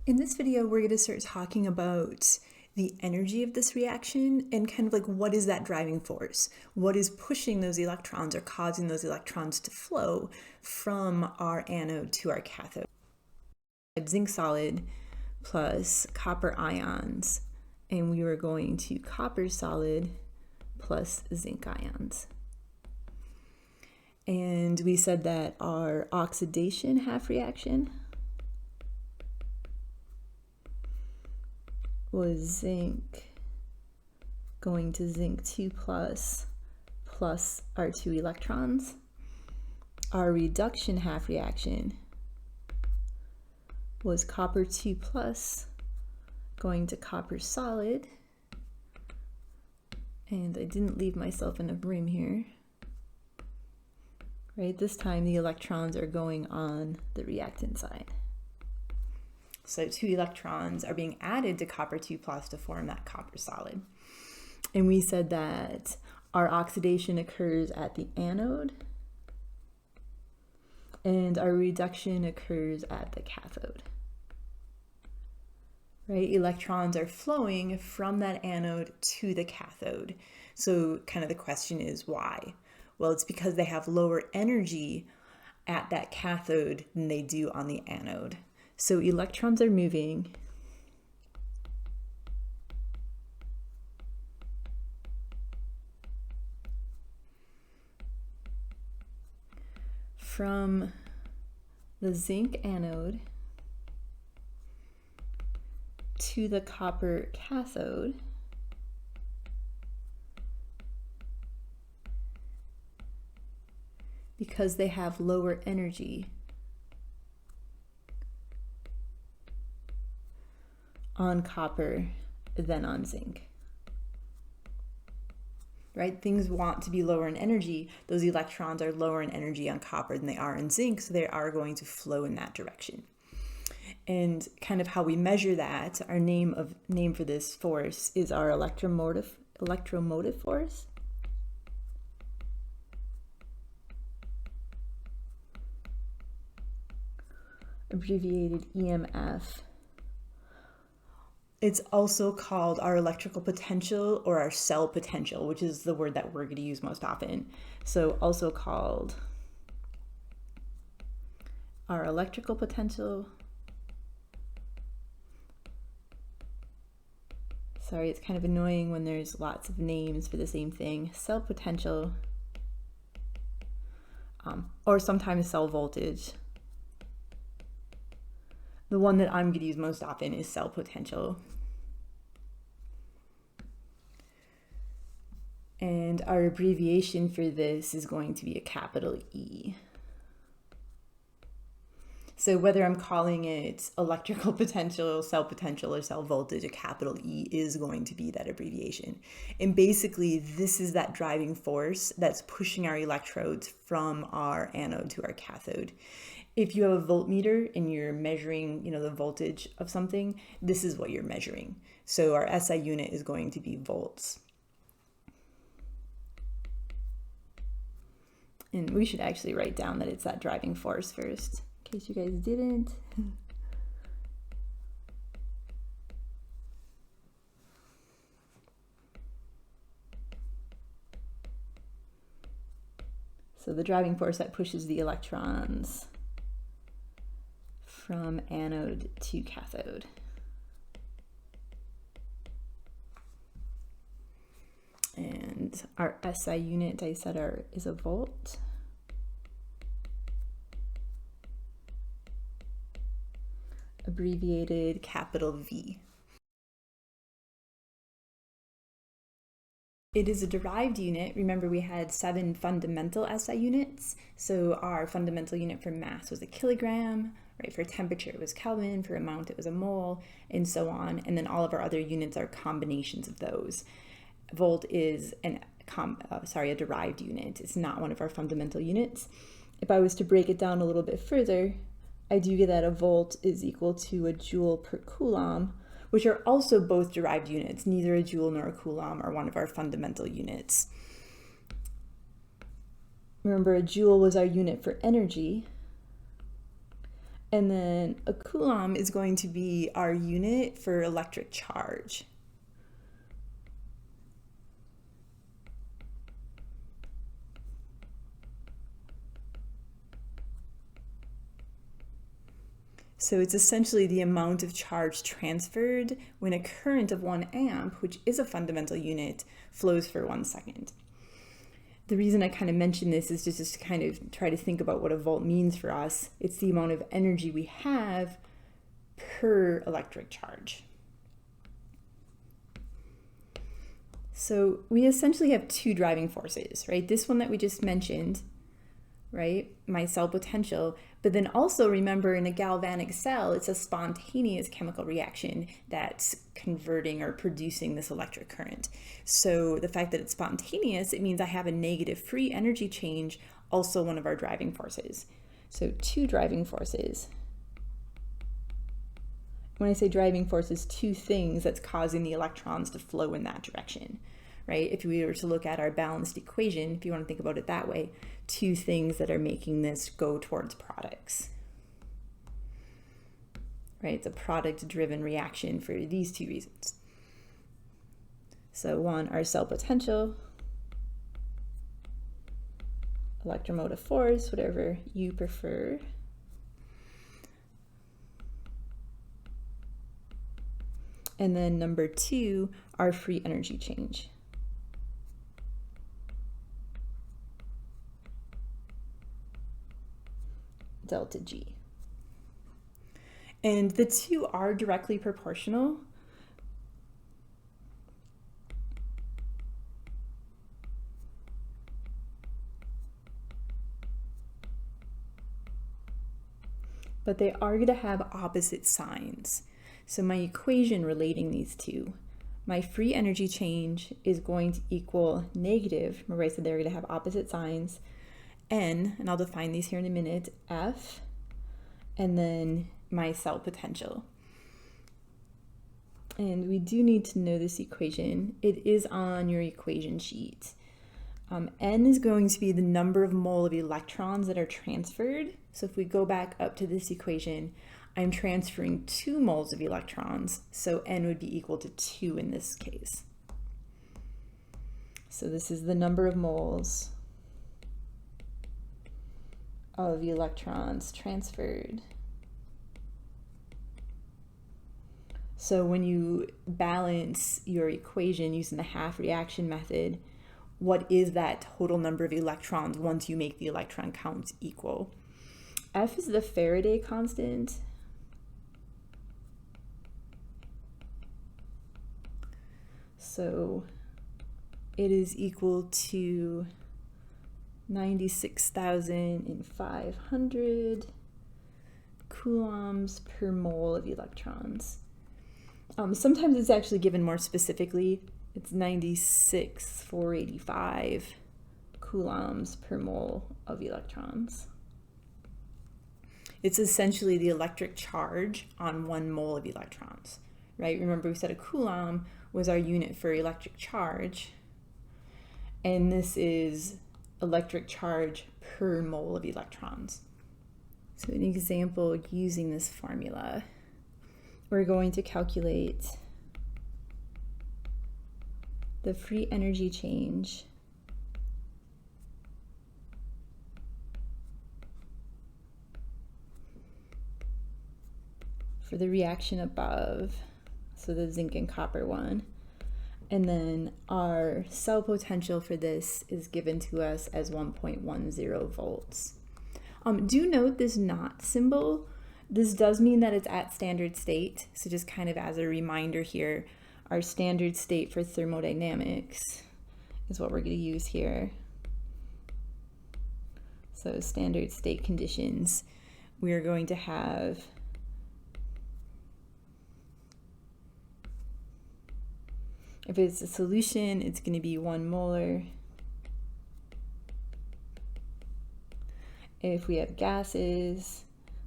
In this video, we're going to start talking about the energy of this reaction and kind of like what is that driving force? What is pushing those electrons or causing those electrons to flow from our anode to our cathode? Zinc solid plus copper ions, and we were going to copper solid plus zinc ions. And we said that our oxidation half reaction was zinc going to zinc 2 plus our 2 electrons. Our reduction half reaction was copper 2 plus going to copper solid. And I didn't leave myself enough room here. Right, this time the electrons are going on the reactant side. So 2 electrons are being added to copper 2 plus to form that copper solid. And we said that our oxidation occurs at the anode and our reduction occurs at the cathode. Right? Electrons are flowing from that anode to the cathode. So kind of the question is why? Well, it's because they have lower energy at that cathode than they do on the anode. So electrons are moving from the zinc anode to the copper cathode because they have lower energy on copper than on zinc. Right? Things want to be lower in energy. Those electrons are lower in energy on copper than they are in zinc, so they are going to flow in that direction. And kind of how we measure that, our name for this force is our electromotive force. Abbreviated EMF. It's also called our electrical potential or our cell potential, which is the word that we're going to use most often. So also called our electrical potential. Sorry, it's kind of annoying when there's lots of names for the same thing. Cell potential, or sometimes cell voltage. The one that I'm going to use most often is cell potential. And our abbreviation for this is going to be a capital E. So whether I'm calling it electrical potential, cell potential, or cell voltage, a capital E is going to be that abbreviation. And basically, this is that driving force that's pushing our electrodes from our anode to our cathode. If you have a voltmeter and you're measuring, the voltage of something, this is what you're measuring. So our SI unit is going to be volts. And we should actually write down that it's that driving force first, in case you guys didn't. So the driving force that pushes the electrons from anode to cathode. And our SI unit, I said, is a volt. Abbreviated capital V. It is a derived unit. Remember, we had 7 fundamental SI units. So our fundamental unit for mass was a kilogram, right? For temperature, it was Kelvin. For amount, it was a mole, and so on. And then all of our other units are combinations of those. Volt is a derived unit. It's not one of our fundamental units. If I was to break it down a little bit further, I do get that a volt is equal to a joule per coulomb, which are also both derived units. Neither a joule nor a coulomb are one of our fundamental units. Remember, a joule was our unit for energy, And then a coulomb is going to be our unit for electric charge. So it's essentially the amount of charge transferred when a current of 1 amp, which is a fundamental unit, flows for 1 second. The reason I kind of mention this is just to kind of try to think about what a volt means for us. It's the amount of energy we have per electric charge. So we essentially have two driving forces, right? This one that we just mentioned, right? My cell potential, but then also remember in a galvanic cell, it's a spontaneous chemical reaction that's converting or producing this electric current. So the fact that it's spontaneous, it means I have a negative free energy change, also one of our driving forces. So two driving forces. When I say driving forces, two things that's causing the electrons to flow in that direction, right? If we were to look at our balanced equation, if you want to think about it that way, two things that are making this go towards products, right? It's a product-driven reaction for these two reasons. So one, our cell potential, electromotive force, whatever you prefer. And then number two, our free energy change. Delta G. And the two are directly proportional. But they are going to have opposite signs. So my equation relating these two, my free energy change is going to equal negative, remember I said they're going to have opposite signs, N, and I'll define these here in a minute, F, and then my cell potential. And we do need to know this equation. It is on your equation sheet. N is going to be the number of mole of electrons that are transferred. So if we go back up to this equation, I'm transferring 2 moles of electrons, so N would be equal to 2 in this case. So this is the number of moles of electrons transferred. So when you balance your equation using the half reaction method, what is that total number of electrons once you make the electron counts equal? F is the Faraday constant. So it is equal to 96,500 coulombs per mole of electrons. Sometimes it's actually given more specifically. It's 96,485 coulombs per mole of electrons. It's essentially the electric charge on 1 mole of electrons, right? Remember we said a coulomb was our unit for electric charge, and this is electric charge per mole of electrons. So an example using this formula, we're going to calculate the free energy change for the reaction above, so the zinc and copper one. And then our cell potential for this is given to us as 1.10 volts. Do note this not symbol. This does mean that it's at standard state. So just kind of as a reminder here, our standard state for thermodynamics is what we're going to use here. So standard state conditions, we are going to have if it's a solution, it's going to be 1 molar. If we have gases,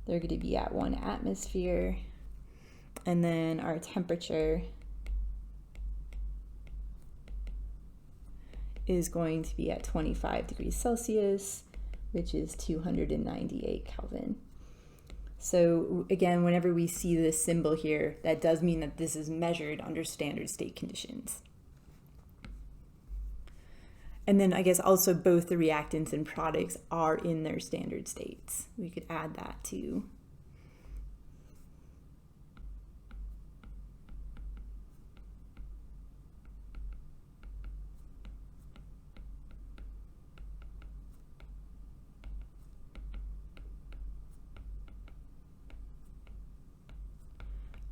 they're going to be at 1 atmosphere. And then our temperature is going to be at 25 degrees Celsius, which is 298 Kelvin. So again, whenever we see this symbol here, that does mean that this is measured under standard state conditions. And then I guess also both the reactants and products are in their standard states. We could add that too.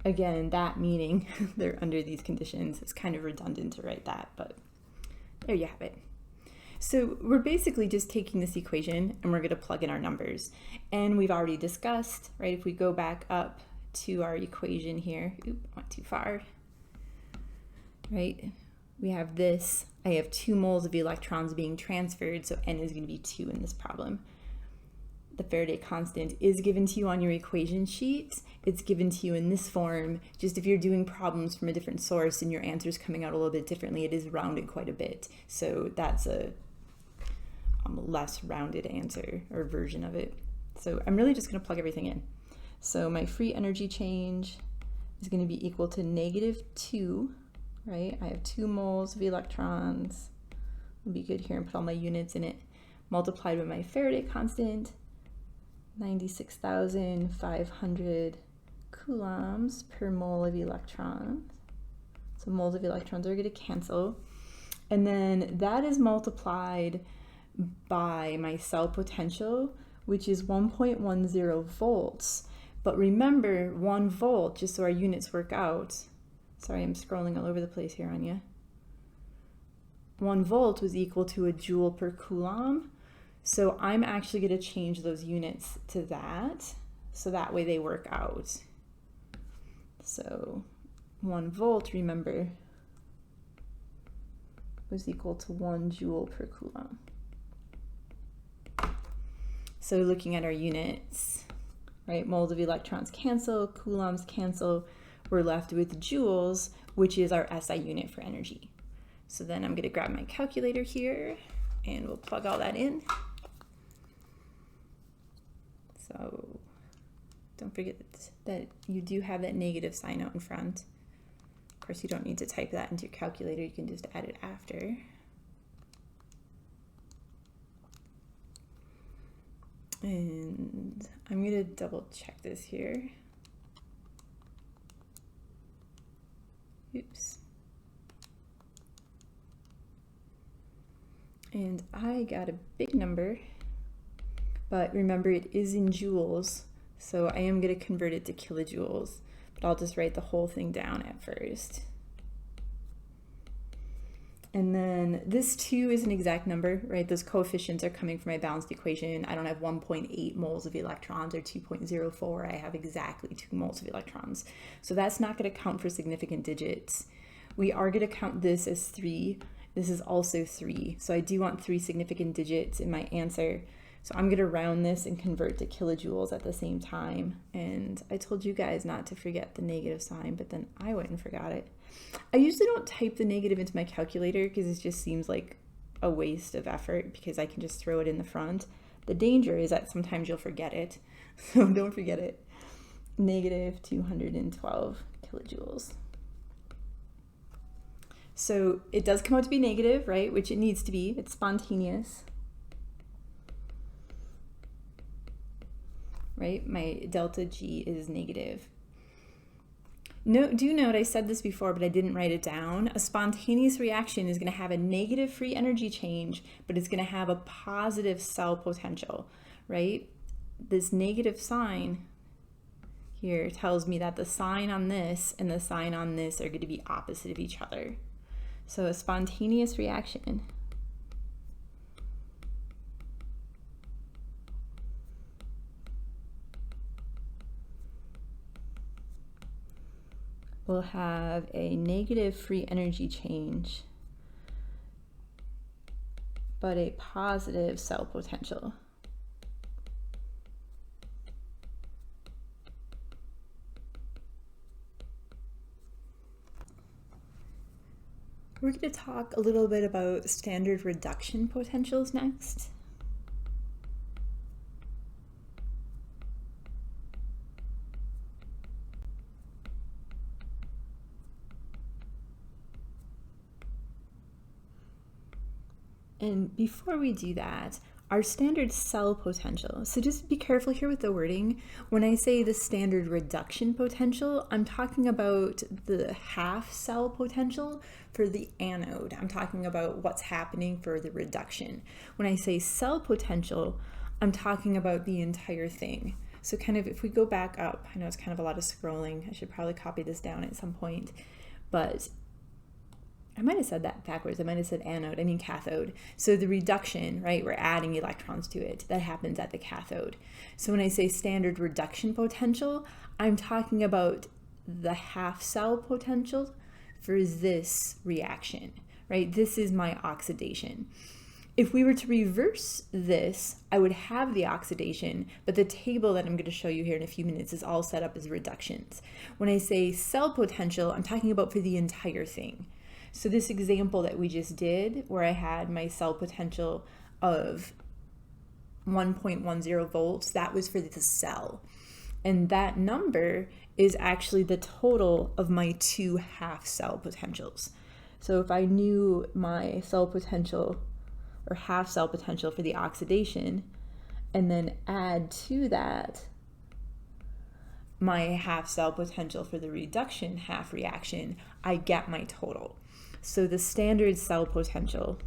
Again, that meaning they're under these conditions. It's kind of redundant to write that, but there you have it. So we're basically just taking this equation and we're going to plug in our numbers. And we've already discussed, right, if we go back up to our equation here, went too far, right, we have this. I have 2 moles of electrons being transferred, so N is going to be 2 in this problem. The Faraday constant is given to you on your equation sheet. It's given to you in this form. Just if you're doing problems from a different source and your answer's coming out a little bit differently, it is rounded quite a bit. So that's a less rounded answer or version of it. So I'm really just going to plug everything in. So my free energy change is going to be equal to -2, right? I have 2 moles of electrons. I'll be good here and put all my units in it. Multiplied by my Faraday constant, 96,500 coulombs per mole of electrons. So moles of electrons are going to cancel. And then that is multiplied by my cell potential, which is 1.10 volts. But remember, 1 volt, just so our units work out, sorry, I'm scrolling all over the place here, Anya. 1 volt was equal to a joule per coulomb. So I'm actually going to change those units to that, so that way they work out. So 1 volt, remember, was equal to 1 joule per coulomb. So looking at our units, right, moles of electrons cancel, coulombs cancel, we're left with joules, which is our SI unit for energy. So then I'm going to grab my calculator here, and we'll plug all that in. So don't forget that you do have that negative sign out in front. Of course, you don't need to type that into your calculator. You can just add it after. And I'm going to double check this here. Oops. And I got a big number. But remember, it is in joules, so I am going to convert it to kilojoules, but I'll just write the whole thing down at first. And then this 2 is an exact number, right? Those coefficients are coming from my balanced equation. I don't have 1.8 moles of electrons or 2.04. I have exactly 2 moles of electrons. So that's not going to count for significant digits. We are going to count this as 3. This is also 3. So I do want 3 significant digits in my answer. So I'm going to round this and convert to kilojoules at the same time. And I told you guys not to forget the negative sign, but then I went and forgot it. I usually don't type the negative into my calculator because it just seems like a waste of effort because I can just throw it in the front. The danger is that sometimes you'll forget it. So don't forget it. Negative 212 kilojoules. So it does come out to be negative, right? Which it needs to be. It's spontaneous. Right? My delta G is negative. Do note, I said this before, but I didn't write it down. A spontaneous reaction is going to have a negative free energy change, but it's going to have a positive cell potential, right? This negative sign here tells me that the sign on this and the sign on this are going to be opposite of each other. So a spontaneous reaction will have a negative free energy change, but a positive cell potential. We're going to talk a little bit about standard reduction potentials next. And before we do that, our standard cell potential. So just be careful here with the wording. When I say the standard reduction potential, I'm talking about the half cell potential for the anode. I'm talking about what's happening for the reduction. When I say cell potential, I'm talking about the entire thing. So kind of if we go back up, I know it's kind of a lot of scrolling. I should probably copy this down at some point, but I might have said that backwards. I might have said anode, I mean cathode. So the reduction, right, we're adding electrons to it. That happens at the cathode. So when I say standard reduction potential, I'm talking about the half cell potential for this reaction, right? This is my oxidation. If we were to reverse this, I would have the oxidation, but the table that I'm going to show you here in a few minutes is all set up as reductions. When I say cell potential, I'm talking about for the entire thing. So this example that we just did, where I had my cell potential of 1.10 volts, that was for the cell. And that number is actually the total of my two half cell potentials. So if I knew my cell potential or half cell potential for the oxidation, and then add to that my half cell potential for the reduction half reaction, I get my total. So the standard cell potential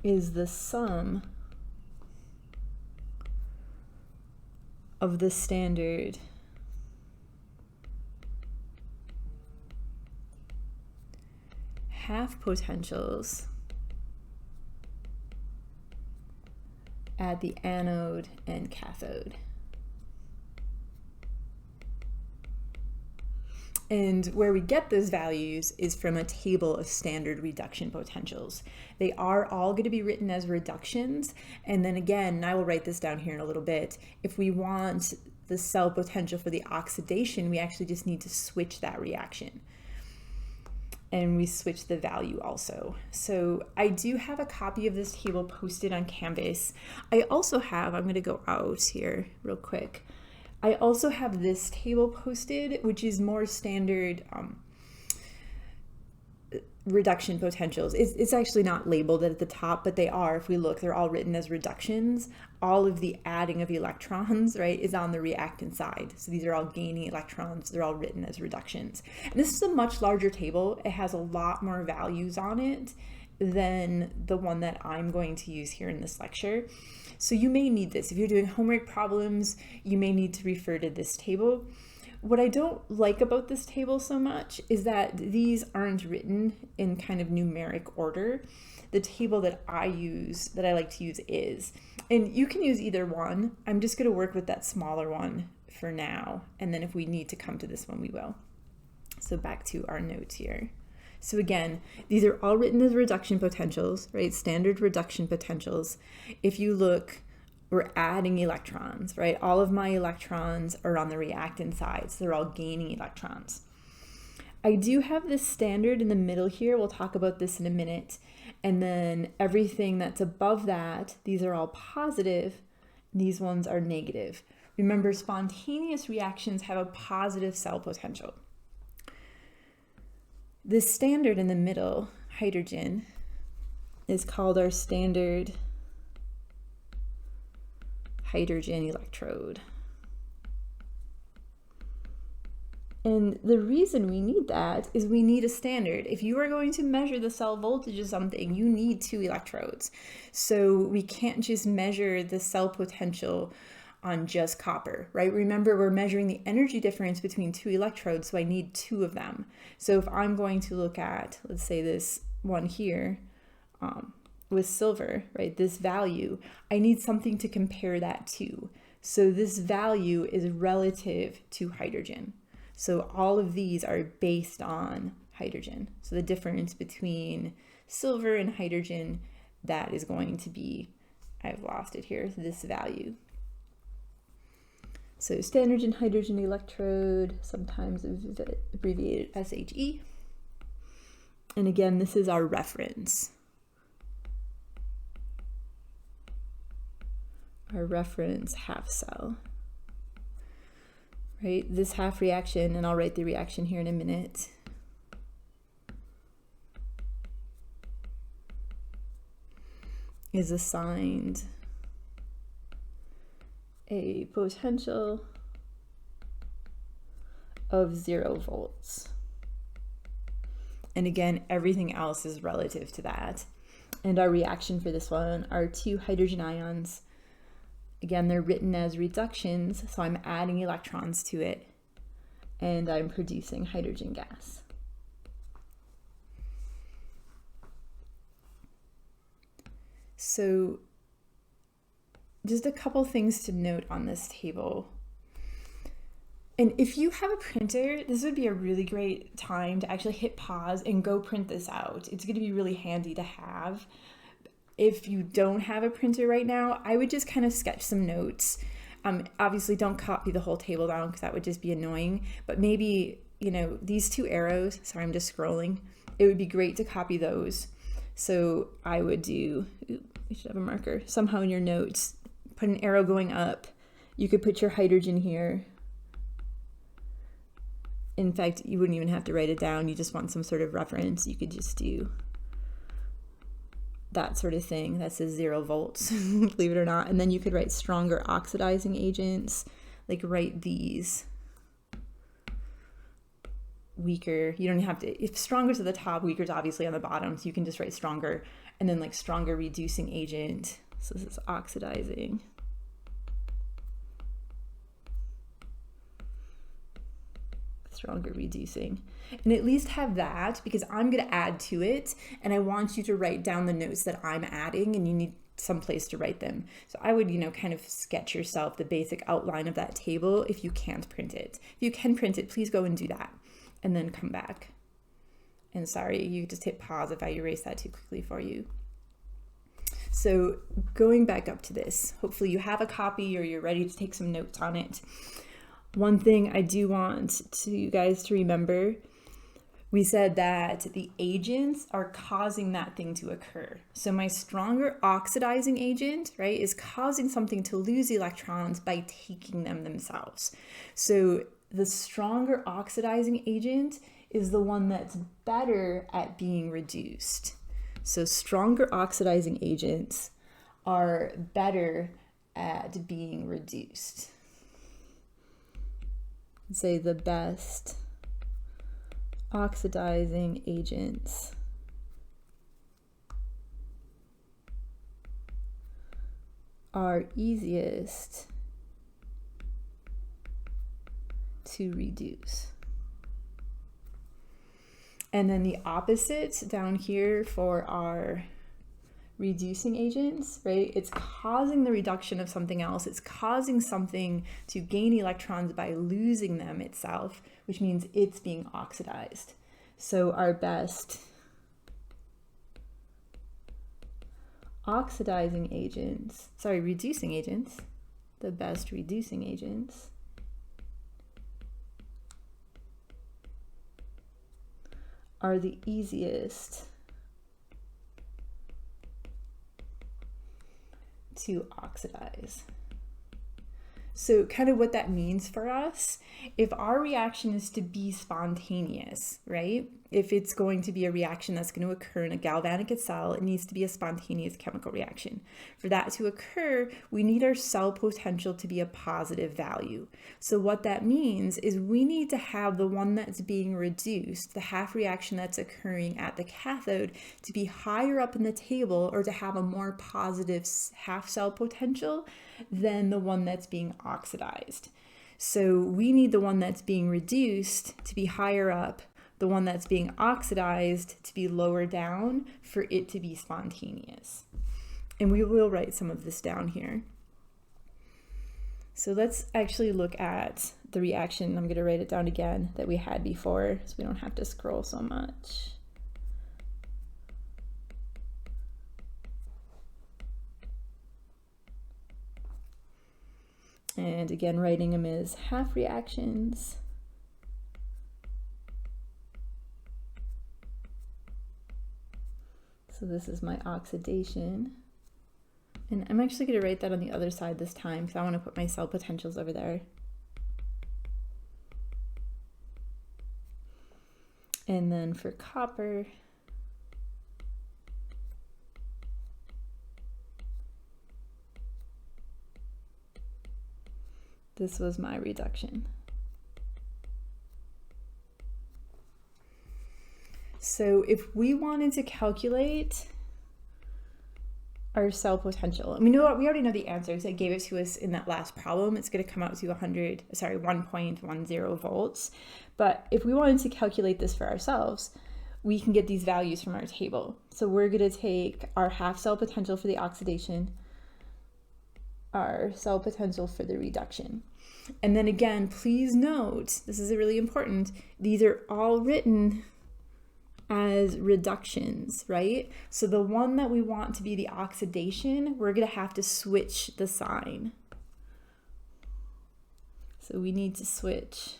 is the sum of the standard half potentials at the anode and cathode. And where we get those values is from a table of standard reduction potentials. They are all going to be written as reductions. And then again, and I will write this down here in a little bit, if we want the cell potential for the oxidation, we actually just need to switch that reaction. And we switch the value also. So I do have a copy of this table posted on Canvas. I also have, I'm going to go out here real quick. I also have this table posted, which is more standard reduction potentials. It's actually not labeled at the top, but they are. If we look, they're all written as reductions. All of the adding of electrons, right, is on the reactant side. So these are all gaining electrons. They're all written as reductions. And this is a much larger table. It has a lot more values on it than the one that I'm going to use here in this lecture. So you may need this. If you're doing homework problems, you may need to refer to this table. What I don't like about this table so much is that these aren't written in kind of numeric order. The table that I like to use is, and you can use either one. I'm just going to work with that smaller one for now, and then if we need to come to this one, we will. So back to our notes here. So again, these are all written as reduction potentials, right? Standard reduction potentials. If you look, we're adding electrons, right? All of my electrons are on the reactant side, so they're all gaining electrons. I do have this standard in the middle here. We'll talk about this in a minute. And then everything that's above that, these are all positive. These ones are negative. Remember, spontaneous reactions have a positive cell potential. This standard in the middle, hydrogen, is called our standard hydrogen electrode. And the reason we need that is we need a standard. If you are going to measure the cell voltage of something, you need two electrodes. So we can't just measure the cell potential on just copper, right? Remember, we're measuring the energy difference between two electrodes, so I need two of them. So if I'm going to look at, let's say this one here, with silver, right, this value, I need something to compare that to. So this value is relative to hydrogen. So all of these are based on hydrogen. So the difference between silver and hydrogen, that is going to be, I've lost it here, this value. So standard hydrogen electrode, sometimes abbreviated SHE. And again, this is our reference. Our reference half cell. right? This half reaction, and I'll write the reaction here in a minute, is assigned a potential of 0 volts. And again, everything else is relative to that. And our reaction for this one are 2 hydrogen ions. Again, they're written as reductions, so I'm adding electrons to it, and I'm producing hydrogen gas. So just a couple things to note on this table. And if you have a printer, this would be a really great time to actually hit pause and go print this out. It's going to be really handy to have. If you don't have a printer right now, I would just kind of sketch some notes. Obviously, don't copy the whole table down because that would just be annoying. But maybe, you know, these 2 arrows, sorry, I'm just scrolling. It would be great to copy those. So I would do, you should have a marker, somehow in your notes, put an arrow going up. You could put your hydrogen here. In fact, you wouldn't even have to write it down. You just want some sort of reference. You could just do that sort of thing. That says 0 volts, believe it or not. And then you could write stronger oxidizing agents, like write these. Weaker, you don't have to, if stronger's at the top, weaker's obviously on the bottom, so you can just write stronger, and then like stronger reducing agent. So this is oxidizing. Stronger reducing, and at least have that, because I'm going to add to it and I want you to write down the notes that I'm adding, and you need some place to write them. So I would, you know, kind of sketch yourself the basic outline of that table if you can't print it. If you can print it, please go and do that and then come back. And sorry, you just hit pause if I erase that too quickly for you. So going back up to this, hopefully you have a copy or you're ready to take some notes on it. One thing I do want you guys to remember, we said that the agents are causing that thing to occur. So my stronger oxidizing agent, right, is causing something to lose electrons by taking them themselves. So the stronger oxidizing agent is the one that's better at being reduced. So stronger oxidizing agents are better at being reduced. Say the best oxidizing agents are easiest to reduce. And then the opposite down here for our reducing agents, right? It's causing the reduction of something else. It's causing something to gain electrons by losing them itself, which means it's being oxidized. So our best oxidizing agents, reducing agents, the best reducing agents are the easiest to oxidize. So kind of what that means for us, if our reaction is to be spontaneous, right? If it's going to be a reaction that's going to occur in a galvanic cell, it needs to be a spontaneous chemical reaction. For that to occur, we need our cell potential to be a positive value. So what that means is we need to have the one that's being reduced, the half reaction that's occurring at the cathode, to be higher up in the table or to have a more positive half cell potential than the one that's being oxidized. So we need the one that's being reduced to be higher up, the one that's being oxidized to be lower down for it to be spontaneous. And we will write some of this down here. So let's actually look at the reaction. I'm going to write it down again that we had before so we don't have to scroll so much. And again, writing them as half reactions. So this is my oxidation. And I'm actually going to write that on the other side this time because I want to put my cell potentials over there. And then for copper, this was my reduction. So if we wanted to calculate our cell potential, and we already know the answers. It gave it to us in that last problem. It's going to come out to 1.10 volts. But if we wanted to calculate this for ourselves, we can get these values from our table. So we're going to take our half cell potential for the oxidation, our cell potential for the reduction. And then again, please note, this is really important, these are all written as reductions, right? So the one that we want to be the oxidation, we're going to have to switch the sign. So we need to switch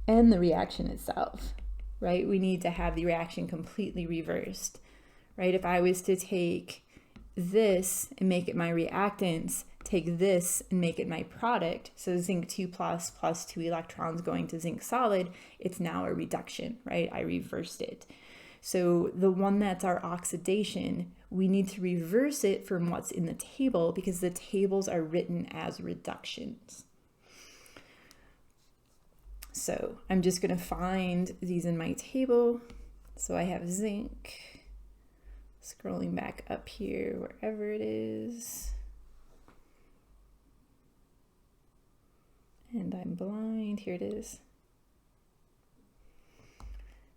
and the reaction itself, right? We need to have the reaction completely reversed. Right? If I was to take this and make it my reactants, take this and make it my product, so zinc 2 plus 2 electrons going to zinc solid, it's now a reduction, right? I reversed it. So the one that's our oxidation, we need to reverse it from what's in the table because the tables are written as reductions. So I'm just going to find these in my table. So I have zinc. Scrolling back up here, wherever it is. And I'm blind, here it is.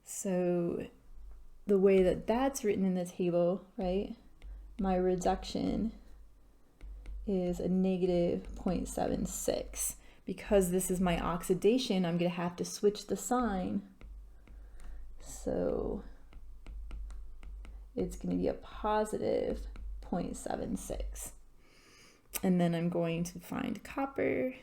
So the way that that's written in the table, right? My reduction is a negative 0.76. Because this is my oxidation, I'm gonna have to switch the sign. So it's going to be a positive 0.76. And then I'm going to find copper.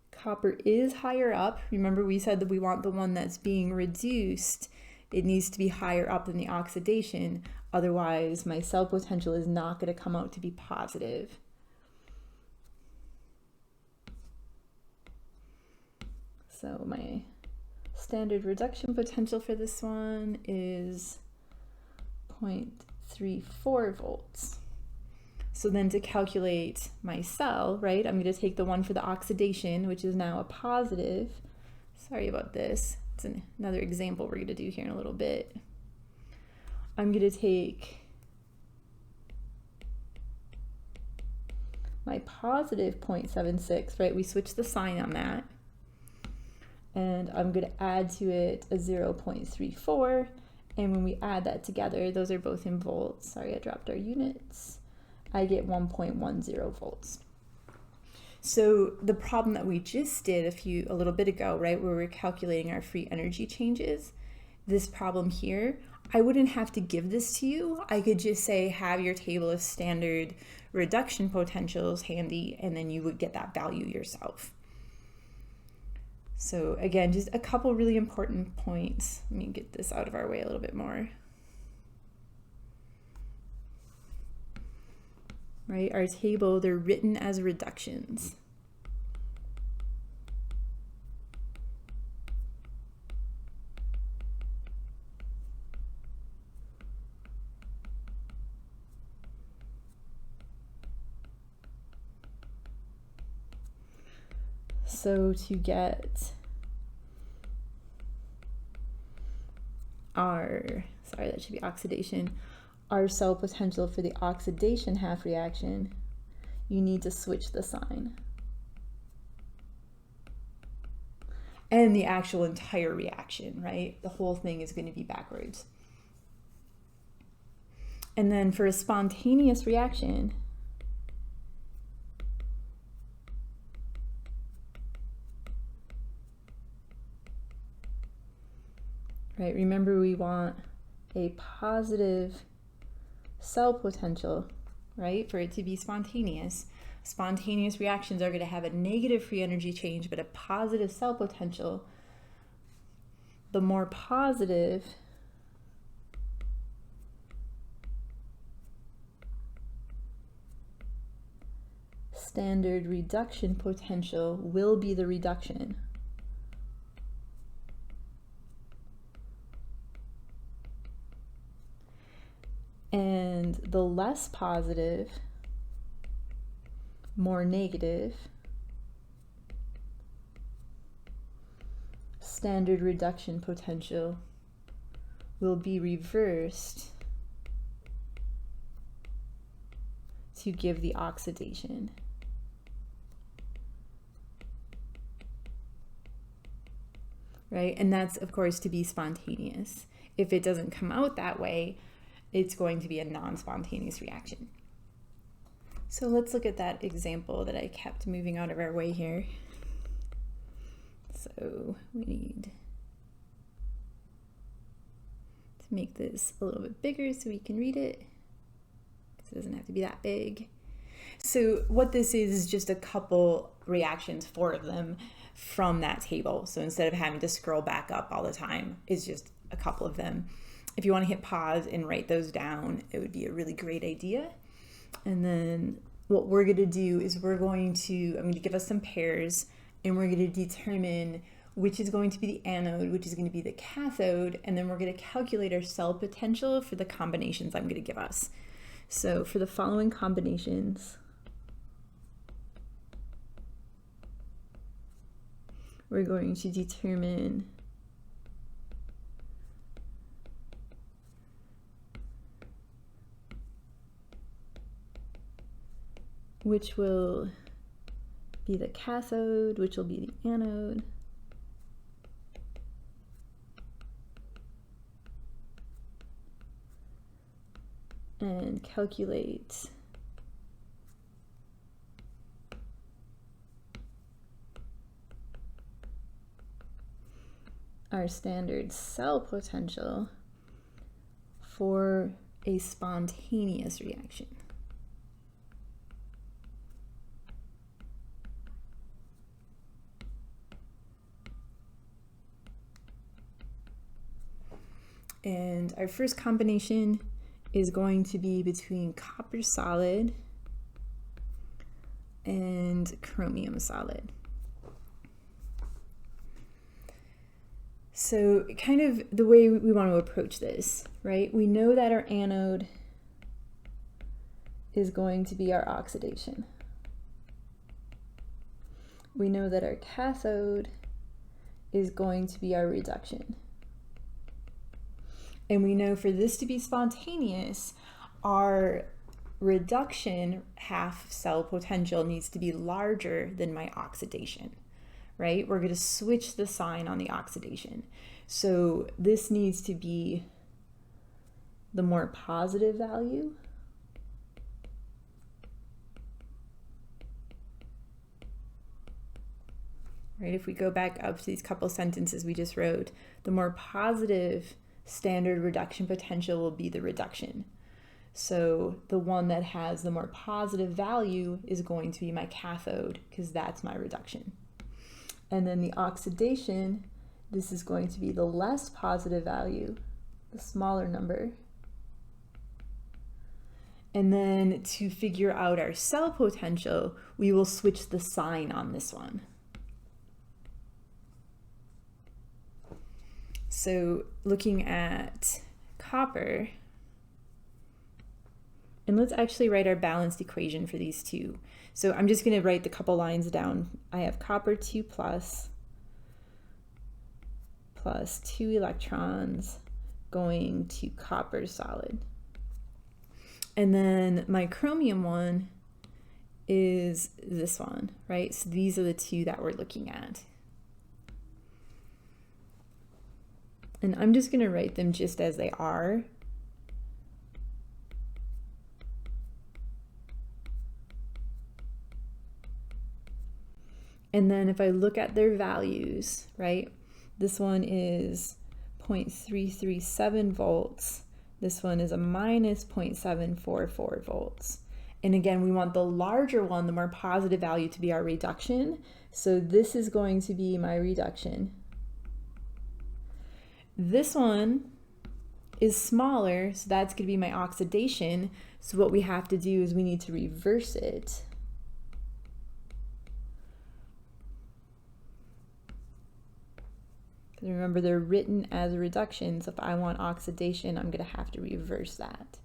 Copper is higher up. Remember we said that we want the one that's being reduced. It needs to be higher up than the oxidation. Otherwise, my cell potential is not going to come out to be positive. So my standard reduction potential for this one is 0.34 volts. So then to calculate my cell, right, I'm going to take the one for the oxidation, which is now a positive. Sorry about this. It's another example we're going to do here in a little bit. I'm going to take my positive 0.76, right? We switch the sign on that. And I'm going to add to it a 0.34. And when we add that together, those are both in volts. Sorry, I dropped our units. I get 1.10 volts. So the problem that we just did a little bit ago, right, where we're calculating our free energy changes, this problem here, I wouldn't have to give this to you. I could just say, have your table of standard reduction potentials handy, and then you would get that value yourself. So again, just a couple really important points. Let me get this out of our way a little bit more. Right, our table, they're written as reductions. So to get our, sorry, that should be oxidation, our cell potential for the oxidation half reaction, you need to switch the sign. And the actual entire reaction, right? The whole thing is going to be backwards. And then for a spontaneous reaction, right, remember we want a positive cell potential, right, for it to be spontaneous. Spontaneous reactions are going to have a negative free energy change, but a positive cell potential. the more positive standard reduction potential will be the reduction. And the less positive, more negative standard reduction potential will be reversed to give the oxidation. Right? And that's, of course, to be spontaneous. If it doesn't come out that way, it's going to be a non-spontaneous reaction. So let's look at that example that I kept moving out of our way here. So we need to make this a little bit bigger so we can read it, because it doesn't have to be that big. So what this is just a couple reactions, 4 of them, from that table. So instead of having to scroll back up all the time, it's just a couple of them. If you want to hit pause and write those down, it would be a really great idea. And then what we're going to do is I'm going to give us some pairs, and we're going to determine which is going to be the anode, which is going to be the cathode, and then we're going to calculate our cell potential for the combinations I'm going to give us. So for the following combinations, we're going to determine which will be the cathode, which will be the anode, and calculate our standard cell potential for a spontaneous reaction. And our first combination is going to be between copper solid and chromium solid. So kind of the way we want to approach this, right? We know that our anode is going to be our oxidation. We know that our cathode is going to be our reduction. And we know for this to be spontaneous, our reduction half cell potential needs to be larger than my oxidation, right? We're going to switch the sign on the oxidation. So this needs to be the more positive value. Right? If we go back up to these couple sentences we just wrote, the more positive standard reduction potential will be the reduction. So the one that has the more positive value is going to be my cathode, because that's my reduction. And then the oxidation, this is going to be the less positive value, the smaller number. And then to figure out our cell potential, we will switch the sign on this one. So looking at copper, and let's actually write our balanced equation for these two. So I'm just going to write the couple lines down. I have copper 2 plus 2 electrons going to copper solid. And then my chromium one is this one, right? So these are the two that we're looking at. And I'm just going to write them just as they are. And then if I look at their values, right, this one is 0.337 volts. This one is a minus 0.744 volts. And again, we want the larger one, the more positive value, to be our reduction. So this is going to be my reduction. This one is smaller, so that's going to be my oxidation. So what we have to do is we need to reverse it. Because remember, they're written as a reduction, so if I want oxidation, I'm going to have to reverse that.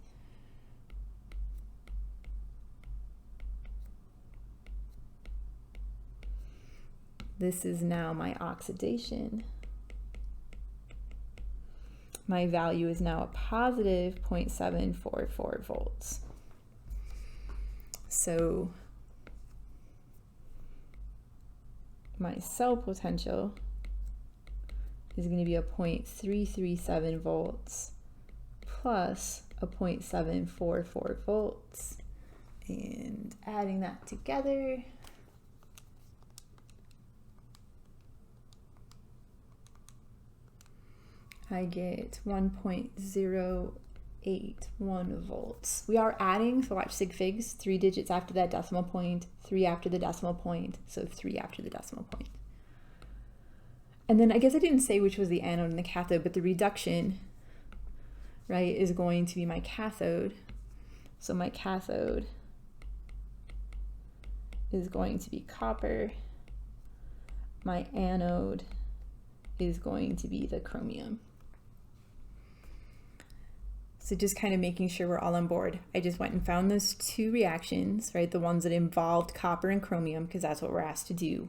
This is now my oxidation. My value is now a positive 0.744 volts. So my cell potential is going to be a 0.337 volts plus a 0.744 volts. And adding that together, I get 1.081 volts. We are adding, so watch sig figs, 3 digits after that decimal point, 3 after the decimal point, so 3 after the decimal point. And then I guess I didn't say which was the anode and the cathode, but the reduction, right, is going to be my cathode. So my cathode is going to be copper. My anode is going to be the chromium. So just kind of making sure we're all on board. I just went and found those 2 reactions, right? The ones that involved copper and chromium, because that's what we're asked to do.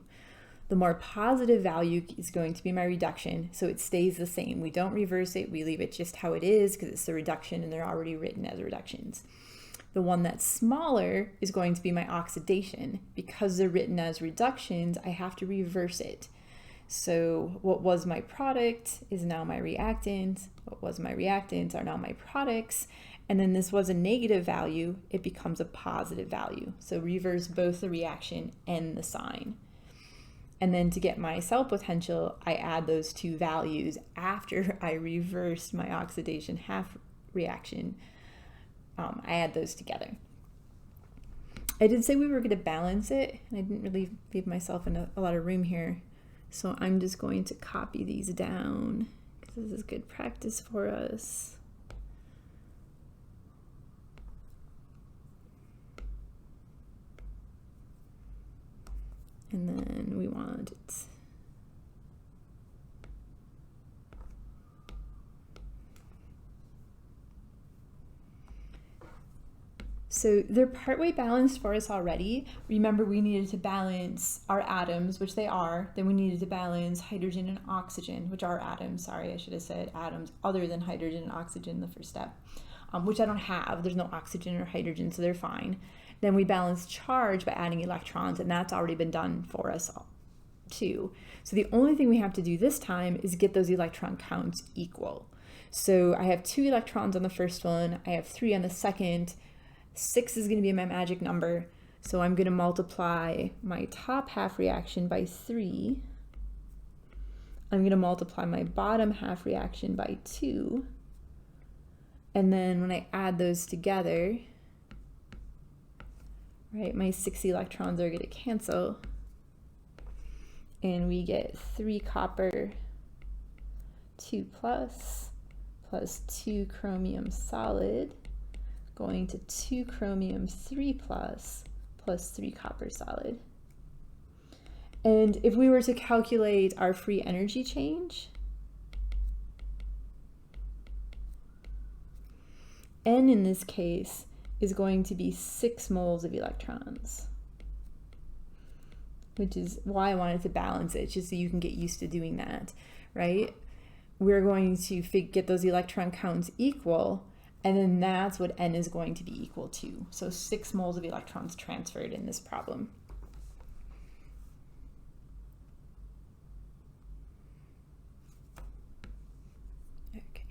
The more positive value is going to be my reduction, so it stays the same. We don't reverse it, we leave it just how it is because it's the reduction and they're already written as reductions. The one that's smaller is going to be my oxidation. Because they're written as reductions, I have to reverse it. So what was my product is now my reactant. What was my reactants are now my products. And then this was a negative value, it becomes a positive value. So reverse both the reaction and the sign. And then to get my cell potential, I add those 2 values after I reversed my oxidation half reaction. I add those together. I did say we were going to balance it, and I didn't really leave myself a lot of room here. So I'm just going to copy these down because this is good practice for us. And then we want it. So they're partway balanced for us already. Remember, we needed to balance our atoms, which they are. Then we needed to balance hydrogen and oxygen, which are atoms. Sorry, I should have said atoms other than hydrogen and oxygen in the first step, which I don't have. There's no oxygen or hydrogen, so they're fine. Then we balance charge by adding electrons, and that's already been done for us too. So the only thing we have to do this time is get those electron counts equal. So I have 2 electrons on the first one. I have 3 on the second. 6 is going to be my magic number, so I'm going to multiply my top half reaction by 3. I'm going to multiply my bottom half reaction by 2. And then when I add those together, right, my 6 electrons are going to cancel. And we get 3 copper, 2 plus 2 chromium solid, going to 2 chromium 3 plus 3 copper solid. And if we were to calculate our free energy change, N in this case is going to be 6 moles of electrons, which is why I wanted to balance it, just so you can get used to doing that, right? We're going to get those electron counts equal, and then that's what N is going to be equal to. So 6 moles of electrons transferred in this problem. Okay.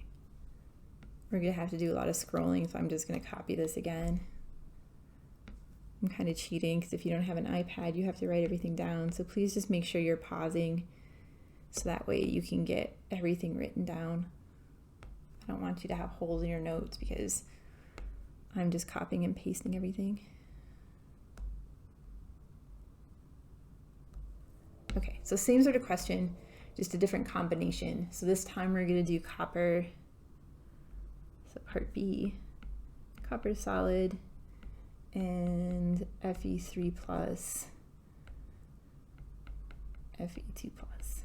We're gonna have to do a lot of scrolling, so I'm just gonna copy this again. I'm kind of cheating because if you don't have an iPad, you have to write everything down. So please just make sure you're pausing so that way you can get everything written down. I don't want you to have holes in your notes because I'm just copying and pasting everything. Okay, so same sort of question. just a different combination. So this time we're going to do copper, so part B, copper solid, and Fe3 plus, Fe2 plus.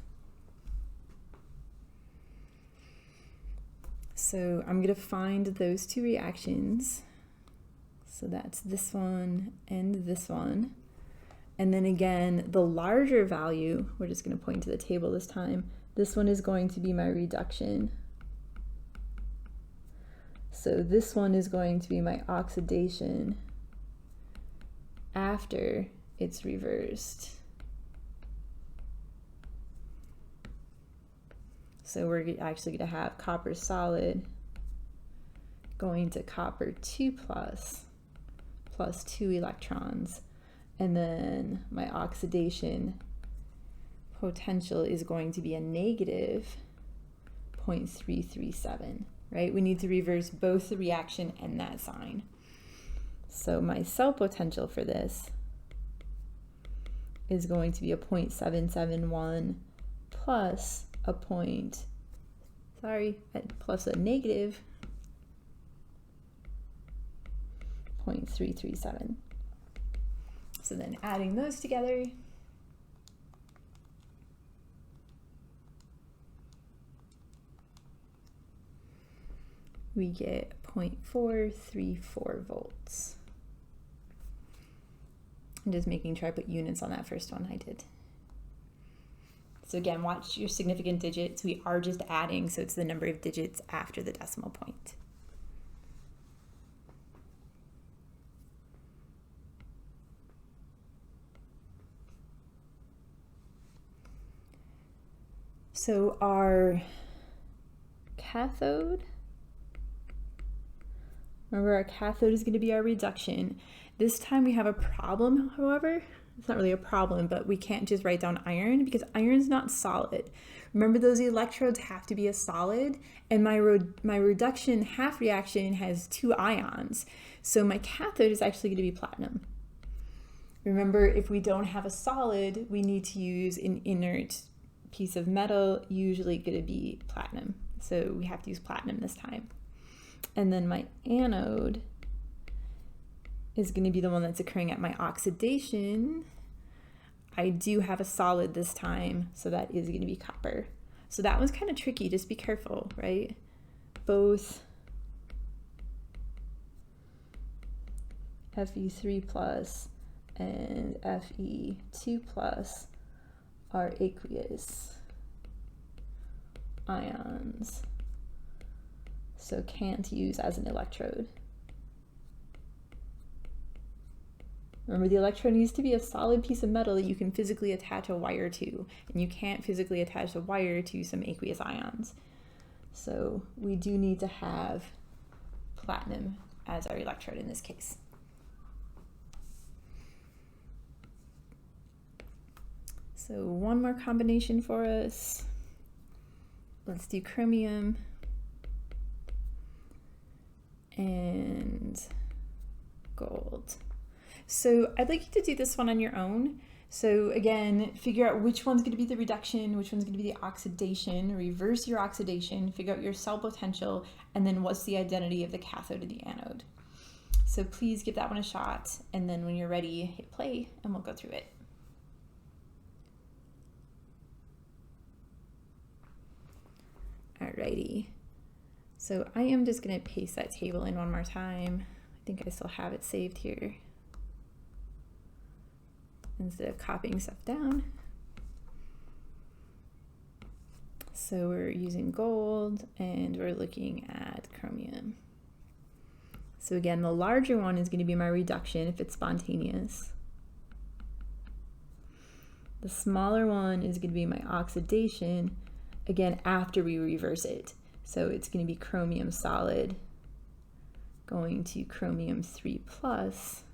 So I'm going to find those two reactions. So that's this one and this one. And then again, the larger value, we're just going to point to the table this time. This one is going to be my reduction. So this one is going to be my oxidation after it's reversed. So we're actually going to have copper solid going to copper 2 plus 2 electrons. And then my oxidation potential is going to be a negative 0.337, right? We need to reverse both the reaction and that sign. So my cell potential for this is going to be a 0.771 plus a plus a negative 0.337. So then adding those together, we get 0.434 volts. I'm just making sure I put units on that first one. I did. So again, watch your significant digits. We are just adding, so it's the number of digits after the decimal point. So our cathode, remember our cathode is going to be our reduction. This time we have a problem, however. It's not really a problem, but we can't just write down iron because iron's not solid. Remember, those electrodes have to be a solid, and my reduction half reaction has 2 ions. So my cathode is actually going to be platinum. Remember, if we don't have a solid, we need to use an inert piece of metal, usually going to be platinum. So we have to use platinum this time. And then my anode is going to be the one that's occurring at my oxidation. I do have a solid this time, so that is going to be copper. So that one's kind of tricky, just be careful, right? Both Fe3 plus and Fe2 plus are aqueous ions, so can't use as an electrode. Remember, the electrode needs to be a solid piece of metal that you can physically attach a wire to, and you can't physically attach a wire to some aqueous ions. So we do need to have platinum as our electrode in this case. So one more combination for us. Let's do chromium and gold. So I'd like you to do this one on your own. So again, figure out which one's going to be the reduction, which one's going to be the oxidation, reverse your oxidation, figure out your cell potential, and then what's the identity of the cathode and the anode. So please give that one a shot, and then when you're ready, hit play and we'll go through it. Alrighty, so I am just going to paste that table in one more time. I think I still have it saved here instead of copying stuff down. So we're using gold and we're looking at chromium. So again, the larger one is going to be my reduction if it's spontaneous. The smaller one is going to be my oxidation, again, after we reverse it. So it's going to be chromium solid going to chromium 3 plus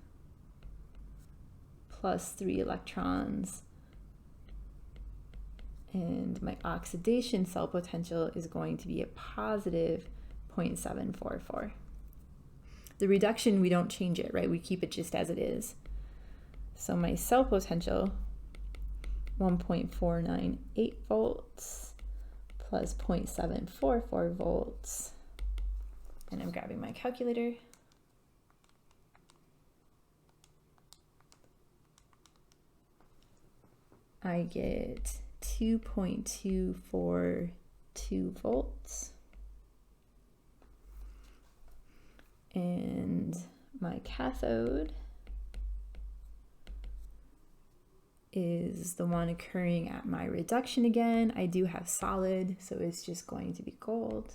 3 electrons. And my oxidation cell potential is going to be a positive 0.744. The reduction, we don't change it, right? We keep it just as it is. So my cell potential 1.498 volts plus 0.744 volts. And I'm grabbing my calculator. I get 2.242 volts. And my cathode is the one occurring at my reduction again. I do have solid, so it's just going to be gold.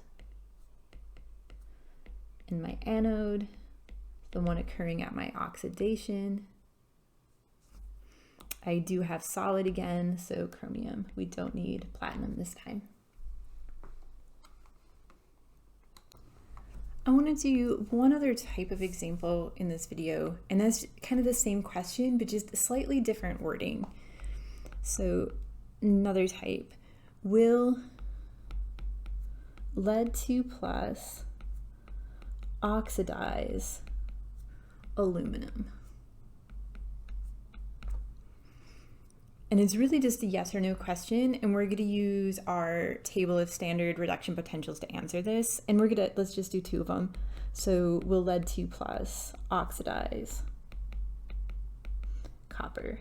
And my anode, the one occurring at my oxidation. I do have solid again, so chromium. We don't need platinum this time. I want to do one other type of example in this video, and that's kind of the same question, but just a slightly different wording. So another type, will lead 2 plus oxidize aluminum? And it's really just a yes or no question, and we're going to use our table of standard reduction potentials to answer this. And let's just do 2 of them. So will lead 2 plus oxidize copper?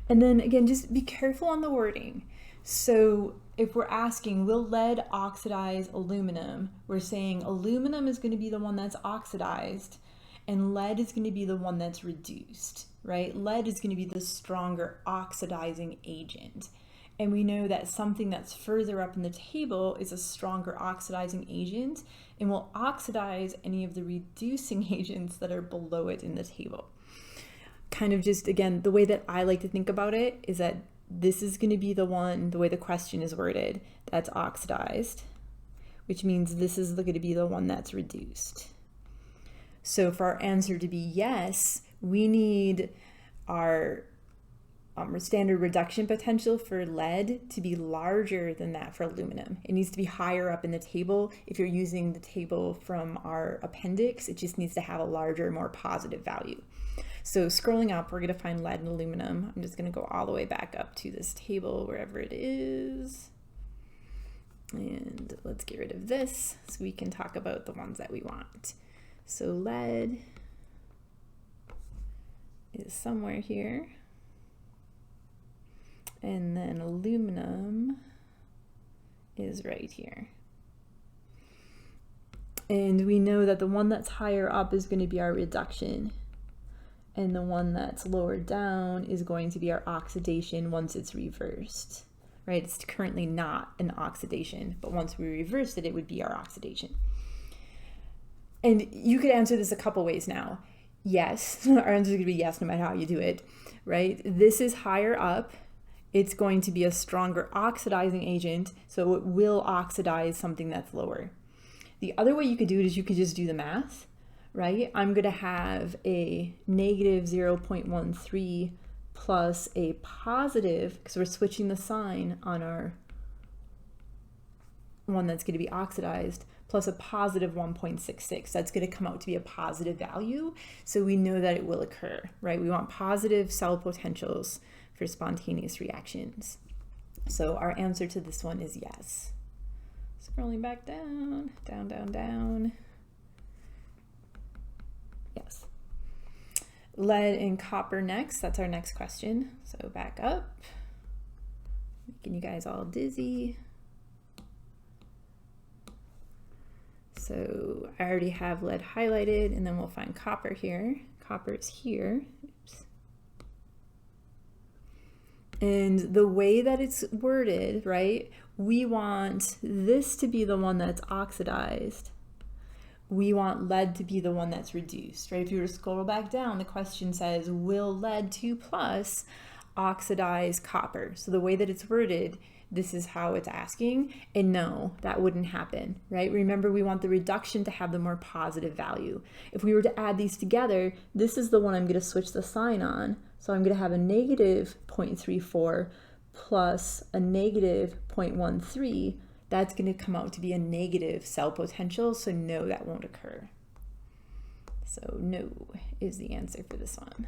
And then again, just be careful on the wording. So if we're asking, will lead oxidize aluminum, we're saying aluminum is going to be the one that's oxidized, and lead is going to be the one that's reduced, right? Lead is going to be the stronger oxidizing agent. And we know that something that's further up in the table is a stronger oxidizing agent and will oxidize any of the reducing agents that are below it in the table. Kind of just, again, the way that I like to think about it is that this is going to be the one, the way the question is worded, that's oxidized, which means this is going to be the one that's reduced. So for our answer to be yes, we need our standard reduction potential for lead to be larger than that for aluminum. It needs to be higher up in the table. If you're using the table from our appendix, it just needs to have a larger, more positive value. So scrolling up, we're going to find lead and aluminum. I'm just going to go all the way back up to this table, wherever it is. And let's get rid of this so we can talk about the ones that we want. So lead is somewhere here. And then aluminum is right here. And we know that the one that's higher up is going to be our reduction. And the one that's lower down is going to be our oxidation once it's reversed, right? It's currently not an oxidation, but once we reverse it, it would be our oxidation. And you could answer this a couple ways now. Yes, our answer is going to be yes no matter how you do it, right? This is higher up. It's going to be a stronger oxidizing agent, so it will oxidize something that's lower. The other way you could do it is you could just do the math, right? I'm going to have a negative 0.13 plus a positive, because we're switching the sign on our one that's going to be oxidized, plus a positive 1.66. That's going to come out to be a positive value. So we know that it will occur, right? We want positive cell potentials for spontaneous reactions. So our answer to this one is yes. Scrolling back down, down, down, down. Yes. Lead and copper next. That's our next question. So back up. Making you guys all dizzy. So I already have lead highlighted, and then we'll find copper here. Copper is here. Oops. And the way that it's worded, right, we want this to be the one that's oxidized. We want lead to be the one that's reduced, right? If you were to scroll back down, the question says, will lead 2 plus oxidize copper? So the way that it's worded, this is how it's asking, and no, that wouldn't happen, right? Remember, we want the reduction to have the more positive value. If we were to add these together, this is the one I'm going to switch the sign on. So I'm going to have a negative 0.34 plus a negative 0.13. That's going to come out to be a negative cell potential, so no, that won't occur. So no is the answer for this one.